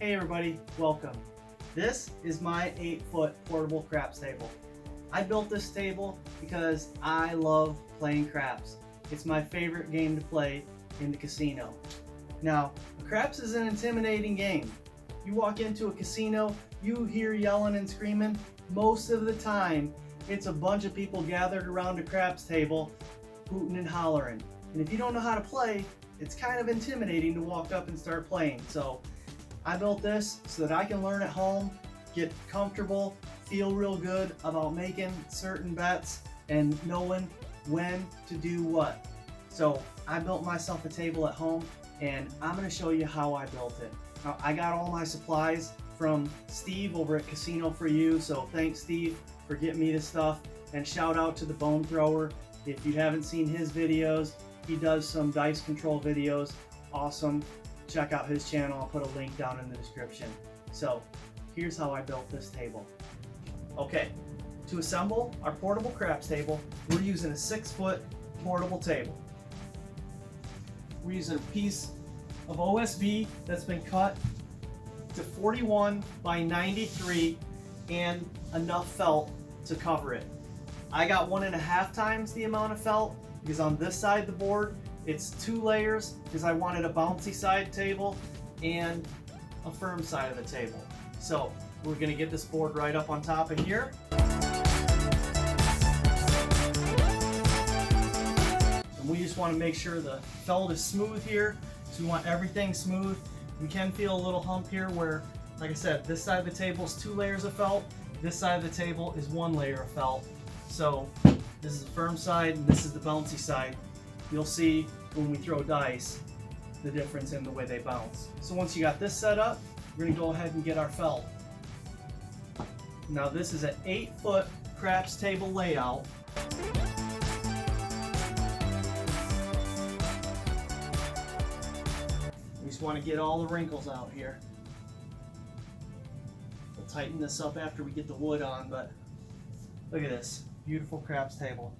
Hey everybody, welcome. This is my 8-foot portable craps table. I built this table because I love playing craps. It's my favorite game to play in the casino. Now, craps is an intimidating game. You walk into a casino, you hear yelling and screaming. Most of the time, it's a bunch of people gathered around a craps table, hooting and hollering. And if you don't know how to play, it's kind of intimidating to walk up and start playing. So I built this so that I can learn at home, get comfortable, feel real good about making certain bets and knowing when to do what. So I built myself a table at home and I'm going to show you how I built it. Now, I got all my supplies from Steve over at Casino For You, so thanks Steve for getting me this stuff, and shout out to the Bone Thrower. If you haven't seen his videos, he does some dice control videos, awesome. Check out his channel, I'll put a link down in the description. So here's how I built this table. Okay, to assemble our portable craps table, we're using a 6-foot portable table. We're using a piece of OSB that's been cut to 41 by 93 and enough felt to cover it. I got 1.5 times the amount of felt because on this side of the board it's 2 layers because I wanted a bouncy side table and a firm side of the table. So we're going to get this board right up on top of here. And we just want to make sure the felt is smooth here. So we want everything smooth. You can feel a little hump here where, like I said, this side of the table is 2 layers of felt. This side of the table is 1 layer of felt. So this is the firm side and this is the bouncy side. You'll see when we throw dice the difference in the way they bounce. So once you got this set up, we're going to go ahead and get our felt. Now this is an 8-foot craps table layout. We just want to get all the wrinkles out here. We'll tighten this up after we get the wood on, but look at this beautiful craps table.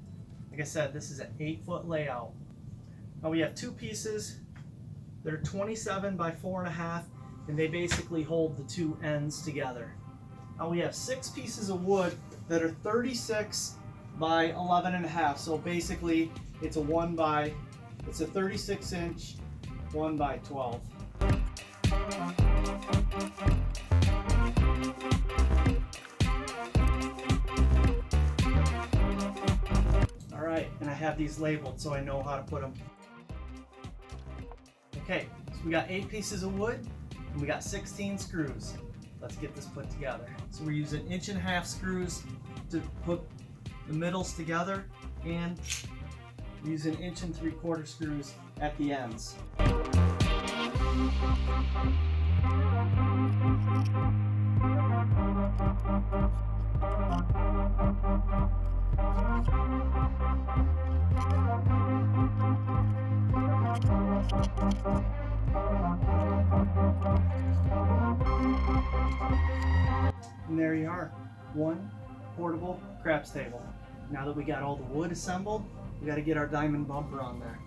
Like I said, this is an 8-foot layout. Now we have 2 pieces that are 27 by 4.5, and they basically hold the 2 ends together. Now we have 6 pieces of wood that are 36 by 11.5. So basically it's a 36 inch 1 by 12. Alright, and I have these labeled so I know how to put them. Okay, so we got 8 pieces of wood and we got 16 screws. Let's get this put together. So we're using 1.5 inch screws to put the middles together, and we're using 1 3/4 inch screws at the ends. And there you are, one portable craps table. Now that we got all the wood assembled, we got to get our diamond bumper on there.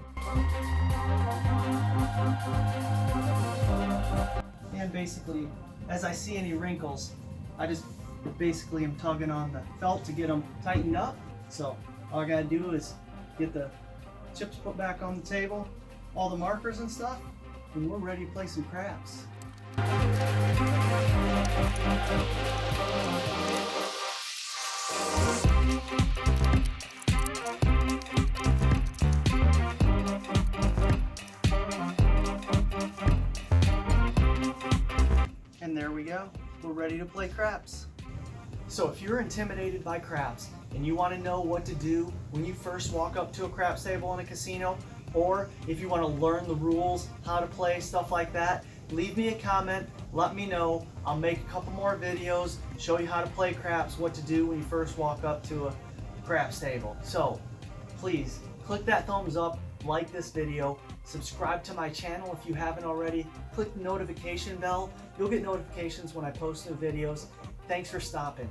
And basically, as I see any wrinkles, I just basically am tugging on the felt to get them tightened up. So all I got to do is get the chips put back on the table, all the markers and stuff, and we're ready to play some craps. And there we go, we're ready to play craps. So if you're intimidated by craps and you want to know what to do when you first walk up to a craps table in a casino, or if you want to learn the rules, how to play, stuff like that, leave me a comment, let me know. I'll make a couple more videos, show you how to play craps, what to do when you first walk up to a craps table. So please click that thumbs up, like this video, subscribe to my channel if you haven't already, click the notification bell. You'll get notifications when I post new videos. Thanks for stopping.